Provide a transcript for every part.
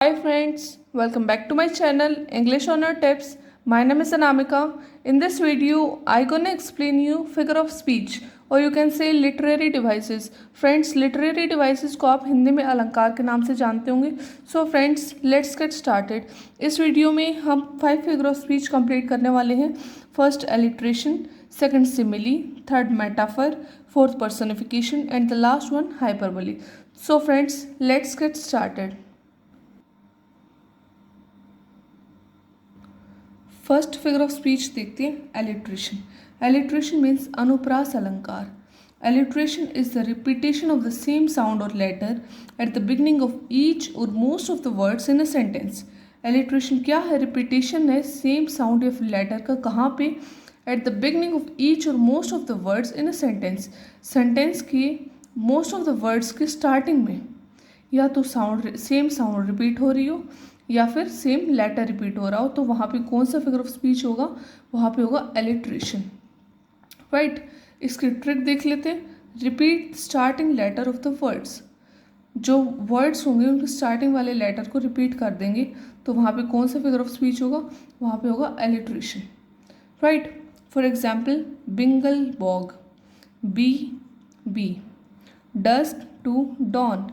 Hi friends, welcome back to my channel English Honor Tips. My name is Anamika. In this video, I gonna explain you figure of speech or you can say literary devices. Friends, literary devices को आप हिंदी में अलंकार के नाम से जानते होंगे. So friends, let's get started. इस वीडियो में हम 5 figure of speech कंप्लीट करने वाले हैं. First alliteration, second simile, third metaphor, fourth personification and the last one hyperbole. So friends, let's get started. First figure of speech देखते हैं alliteration. Alliteration means अनुप्रास अलंकार. Alliteration is the repetition of the same sound or letter at the beginning of each or most of the words in a sentence. Alliteration क्या है? Repetition है same sound या फिर letter का. कहाँ पे? At the beginning of each or most of the words in a sentence. Sentence के most of the words के स्टार्टिंग में या तो साउंड सेम साउंड रिपीट हो रही हो या फिर सेम लेटर रिपीट हो रहा हो, तो वहाँ पे कौन सा फिगर ऑफ स्पीच होगा? वहाँ पे होगा एलिट्रेशन. राइट. इसकी ट्रिक देख लेते हैं. Repeat starting letter of the words. जो वर्ड्स होंगे उनके स्टार्टिंग वाले लेटर को रिपीट कर देंगे, तो वहाँ पे कौन सा फिगर ऑफ स्पीच होगा? वहाँ पे होगा alliteration. Right. For example, bingle bog, B B. Dusk to dawn,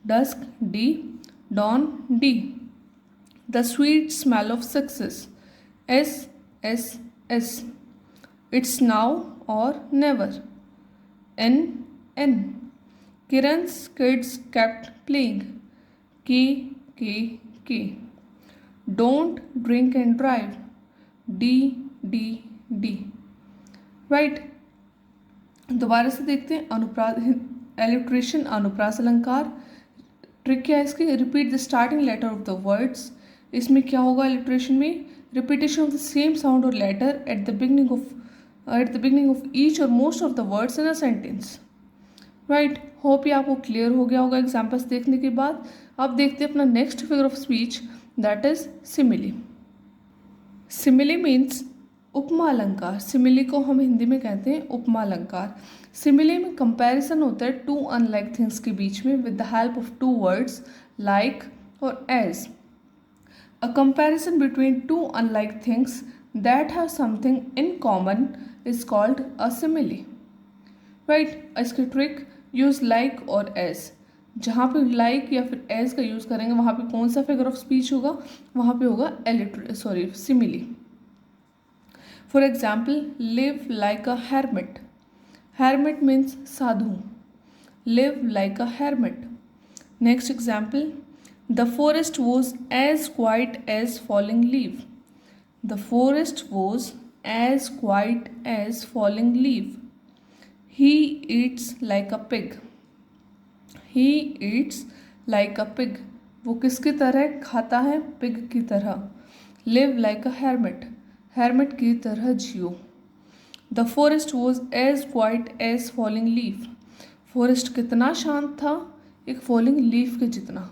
dusk D, dawn D. The sweet smell of success, S S S. It's now or never, N N. Kiran's kids kept playing, K K K. Don't drink and drive, D D D. Right. दोबारा से देखते हैं. अनुप्रास alliteration अनुप्रास अलंकार. Trick क्या है इसकी? Repeat the starting letter of the words. इसमें क्या होगा एलिट्रेशन में? Repetition of the same sound or letter at the beginning of each or most of the words in a sentence. Right. Hope ये आपको clear हो गया होगा examples देखने के बाद. अब देखते हैं अपना next figure of speech, that is simile. Simile means उपमा अलंकार. सिमिली को हम हिंदी में कहते हैं उपमा अलंकार. सिमिली में कंपैरिजन होता है टू अनलाइक थिंग्स के बीच में with the help of two words like और as. A comparison between two unlike things that have something in common is called a simile. Right? इसकी ट्रिक, यूज like और as. जहाँ पे like या फिर as का यूज करेंगे वहाँ पे कौन सा फिगर ऑफ स्पीच होगा? वहाँ पे होगा simile. For example, live like a hermit. Hermit means sadhu. Live like a hermit. Next example. The forest was as quiet as falling leaf. The forest was as quiet as falling leaf. He eats like a pig. He eats like a pig. वो किसकी तरह खाता है? Pig की तरह. Live like a hermit. hermit की तरह जियो. The forest was as quiet as falling leaf. Forest कितना शांत था? एक फॉलिंग लीफ के जितना.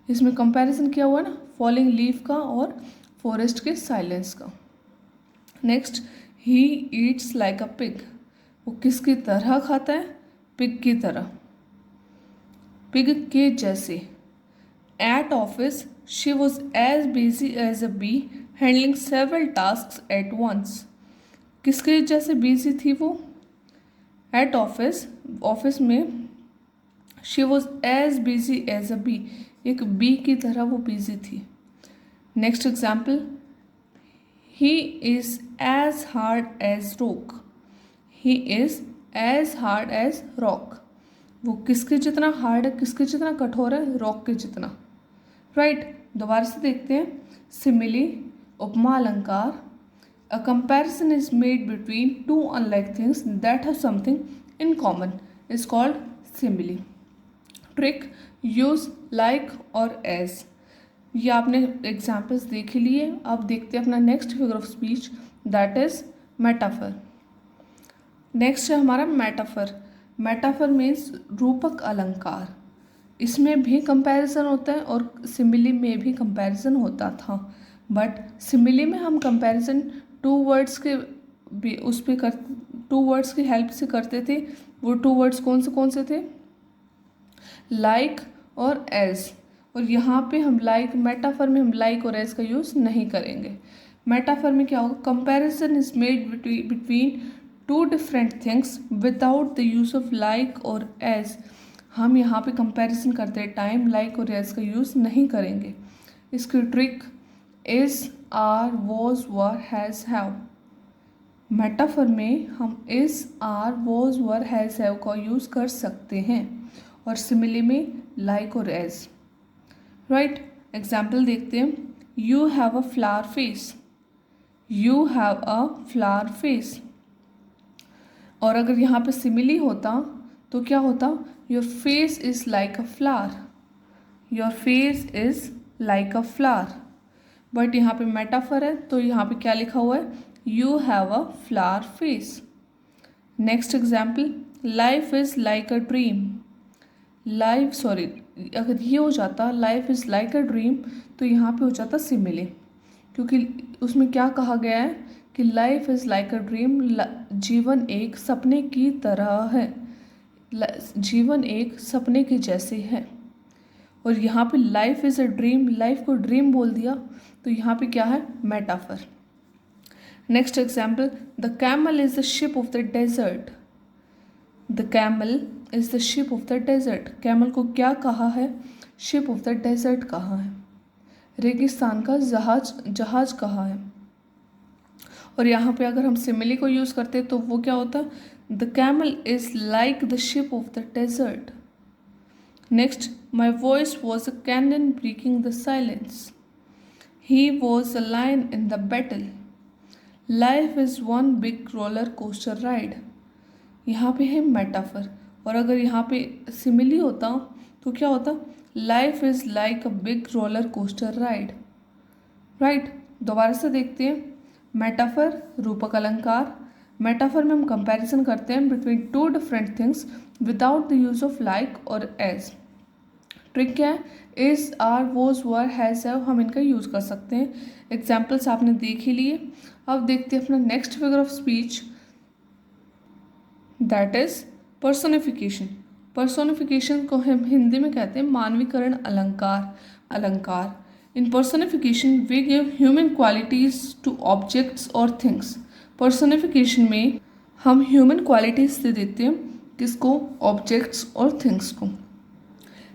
इसमें कंपैरिजन क्या हुआ ना, फॉलिंग लीफ का और फॉरेस्ट के साइलेंस का. Next, he eats like a pig. वो किसकी तरह खाता है? पिग की तरह, पिग के जैसे. At office she was as busy as a bee handling several task at once. किसके जैसे बिजी थी वो? एट ऑफिस में she was as busy as a bee, एक बी की तरह वो बिजी थी. Next example, he is as hard as rock. He is as hard as rock. वो किसके जितना हार्ड है, किसके जितना कठोर है? रॉक के जितना. राइट. दोबारा से देखते हैं. सिमिली उपमा अलंकार. A comparison is made between to unlike things that have something in common is called simile. Trick, use like और एज. ये आपने एग्जाम्पल्स देख ही लिए. अब देखते हैं अपना next figure of speech, that is metaphor. Next है हमारा मेटाफर. मेटाफर मीन्स रूपक अलंकार. इसमें भी कंपैरिजन होता है और सिमिली में भी कंपैरिजन होता था. बट सिमिली में हम कंपैरिजन टू वर्ड्स की हेल्प से करते थे. वो टू वर्ड्स कौन से थे? लाइक और एज. और यहाँ पे हम लाइक मेटाफर में हम लाइक और एज का यूज़ नहीं करेंगे। मेटाफर में क्या होगा, comparison is made between two different things without the use of like और एज। हम यहाँ पे कंपैरिजन करते टाइम लाइक और एज का यूज़ नहीं करेंगे। इसकी trick is, are, was, were, has, have. Metaphor में हम is, are, was, were, has, have का यूज़ कर सकते हैं और सिमिली में लाइक और एज। राइट, एग्जाम्पल देखते हैं। You have a flower face, you have a flower face. और अगर यहाँ पे सिमिली होता तो क्या होता, your face is like a flower, your face is like a flower. But यहाँ पे मेटाफर है तो यहाँ पे क्या लिखा हुआ है, you have a flower face. Next example, life is like a dream, अगर ये हो जाता life is like a dream तो यहाँ पे हो जाता सिमिली, क्योंकि उसमें क्या कहा गया है कि life is like a dream, जीवन एक सपने की तरह है, जीवन एक सपने के जैसे है। और यहाँ पे life is a dream, life को ड्रीम बोल दिया तो यहाँ पे क्या है, metaphor. Next example, the camel is the ship of the desert, the camel is the ship of the desert. Camel को क्या कहा है, शिप ऑफ द डेजर्ट कहा है, रेगिस्तान का जहाज कहा है। और यहाँ पे अगर हम सिमिली को यूज़ करते तो वो क्या होता, the camel is like the ship of the desert. Next, my voice was a cannon breaking the silence, he was a lion in the battle, life is one big roller coaster ride. यहाँ पे है metaphor, और अगर यहाँ पे simile होता तो क्या होता, life is like a big roller coaster ride. Right, दोबारा से देखते हैं। मेटाफर, रूपक अलंकार। मेटाफर में हम कंपैरिजन करते हैं between two different things without the use of like और एज। ट्रिक क्या है, is, are, was, were, has, have, हम इनका यूज़ कर सकते हैं। एग्जाम्पल्स आपने देख ही लिए। अब देखते हैं अपना next figure of speech, that is personification. Personification को हम हिंदी में कहते हैं मानवीकरण अलंकार। In personification we give human qualities to objects or things. Personification में हम ह्यूमन क्वालिटीज दे देते हैं, किसको, ऑब्जेक्ट्स और थिंग्स को।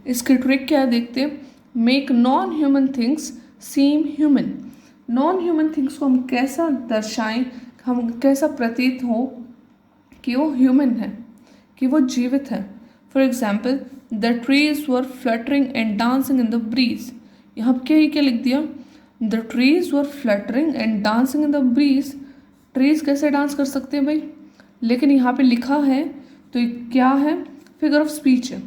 इसकी ट्रिक क्या है देखते हैं। Make non human things seem human. Non human things को हम कैसा दर्शाएं, हम कैसा प्रतीत हो कि वो ह्यूमन है, कि वो जीवित है। For example, the trees were fluttering and dancing in the breeze. यहाँ पर क्या लिख दिया, the trees were fluttering and dancing in the breeze. Trees कैसे डांस कर सकते हैं भाई, लेकिन यहाँ पे लिखा है तो ये क्या है, फिगर ऑफ स्पीच है।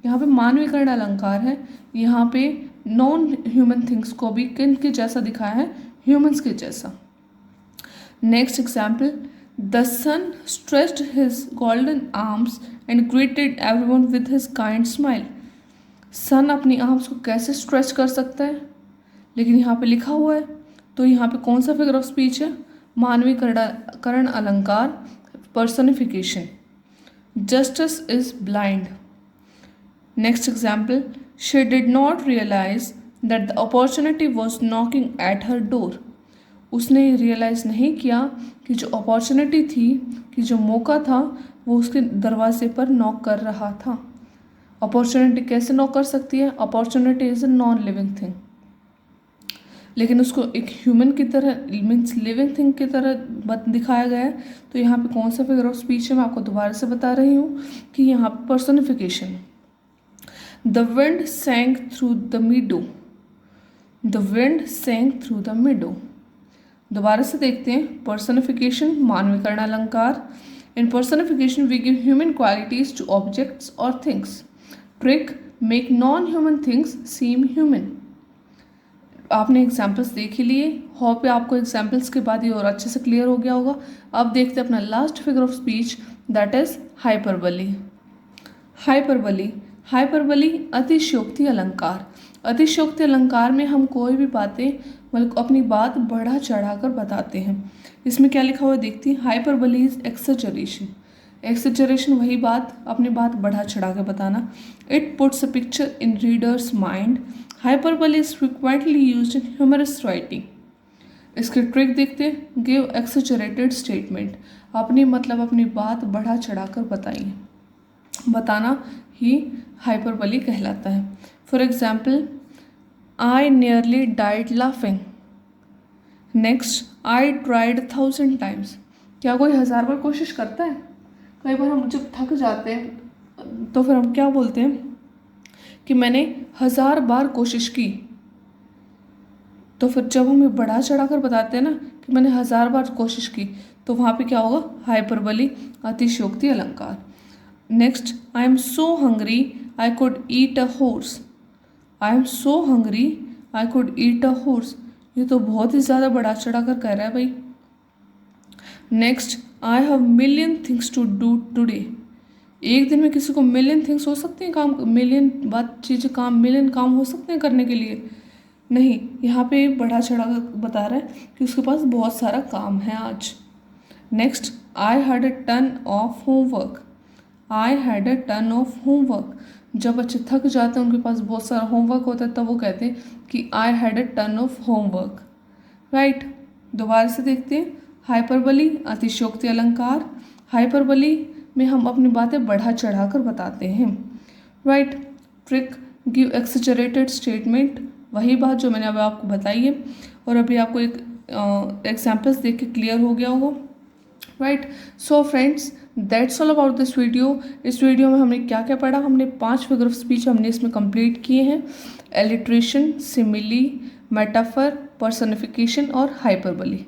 यहाँ पे मानवीकरण अलंकार है, यहाँ पे नॉन ह्यूमन थिंग्स को भी किन के जैसा दिखाया है, ह्यूमंस के जैसा। Next example, the sun stretched his golden arms and greeted everyone with his kind smile. Sun अपनी आर्म्स को कैसे स्ट्रेच कर सकता है, लेकिन यहाँ पे लिखा हुआ है तो यहाँ पे कौन सा फिगर ऑफ स्पीच है, मानवीकरण अलंकार, personification. Justice is blind. Next example, she did not realize that the opportunity was knocking at her door. उसने रियलाइज़ नहीं किया कि जो अपॉर्चुनिटी थी, कि जो मौका था, वो उसके दरवाजे पर नॉक कर रहा था। अपॉर्चुनिटी कैसे नॉक कर सकती है, opportunity is a non living thing, लेकिन उसको एक ह्यूमन की तरह, मीन्स लिविंग थिंग की तरह दिखाया गया है। तो यहाँ पे कौन सा फिगर ऑफ स्पीच है, मैं आपको दोबारा से बता रही हूँ कि यहाँ पर personification. The wind sank through the meadow, the wind sank through the meadow. दोबारा से देखते हैं। पर्सनिफिकेशन, मानवीकरण अलंकार। In personification we give human qualities to objects or things. Trick, make non human things seem human. आपने examples देख ही लिए, होप पे आपको एग्जाम्पल्स के बाद ये और अच्छे से क्लियर हो गया होगा। अब देखते हैं अपना last figure of speech, that is hyperbole. Hyperbole अतिशयोक्ति अलंकार। अतिशयोक्ति अलंकार में हम कोई भी बातें, मतलब अपनी बात बढ़ा चढ़ा कर बताते हैं। इसमें क्या लिखा हुआ देखती हैं, हाइपरबली इज एक्सजरेशन। एक्सजरेशन वही बात, अपनी बात बढ़ा चढ़ा कर बताना। It puts a picture in readers mind. Hyperbole is frequently used in humorous writing. इसके ट्रिक देखते हैं। गिव एक्सेजरेटेड स्टेटमेंट, अपनी मतलब अपनी बात बढ़ा चढ़ाकर बताइए, बताना ही हाइपरबोली कहलाता है। For example, I nearly died laughing. Next, I tried 1000 times. क्या कोई 1000 बार कोशिश करता है? कई बार हम जब थक जाते हैं तो फिर हम क्या बोलते हैं कि मैंने 1000 बार कोशिश की। तो फिर जब हमें बढ़ा चढ़ा कर बताते हैं ना कि मैंने 1000 बार कोशिश की, तो वहाँ पे क्या होगा? हाइपरबोली, अतिशयोक्ति अलंकार। Next, I am so hungry I could eat a horse. I am so hungry I could eat a horse. ये तो बहुत ही ज़्यादा बढ़ा चढ़ा कर कह रहा है भाई। Next, I have million things to do today. एक दिन में किसी को मिलियन थिंग्स हो सकते हैं काम, मिलियन बात चीज़ें काम, मिलियन काम हो सकते हैं करने के लिए? नहीं, यहाँ पे बढ़ा चढ़ा कर बता रहा है कि उसके पास बहुत सारा काम है आज। Next, I had a ton of homework. I had a ton of homework. जब बच्चे थक जाते हैं, उनके पास बहुत सारा होमवर्क होता है, तब वो कहते हैं कि I had a ton of homework. Right, दोबारा से देखते हैं। हाइपरबोली, अतिशयोक्ति अलंकार। हाइपरबोली में हम अपनी बातें बढ़ा चढ़ा कर बताते हैं। राइट, ट्रिक, गिव एक्सेजरेटेड स्टेटमेंट, वही बात जो मैंने अब आपको बताई है और अभी आपको एक एग्जाम्पल्स देख के क्लियर हो गया होगा। Right, so friends, that's all about this video. इस वीडियो में हमने क्या क्या पढ़ा? हमने 5 फिगर ऑफ स्पीच हमने इसमें कंप्लीट किए हैं। एलिट्रेशन, सिमिली, मेटाफर, पर्सनिफिकेशन और hyperbole.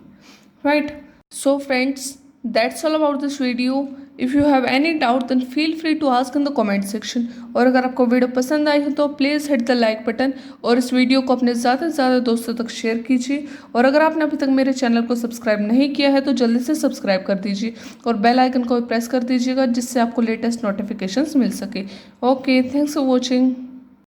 Right, so friends, that's all about this video. If you have any doubt then feel free to ask in the comment section. और अगर आपको video पसंद आई हो तो please hit the like button और इस video को अपने ज़्यादा से ज़्यादा दोस्तों तक शेयर कीजिए। और अगर आपने अभी तक मेरे चैनल को सब्सक्राइब नहीं किया है तो जल्दी से सब्सक्राइब कर दीजिए और बेल आइकन को भी प्रेस कर दीजिएगा, जिससे आपको लेटेस्ट नोटिफिकेशंस मिल सके। Okay, thanks for watching.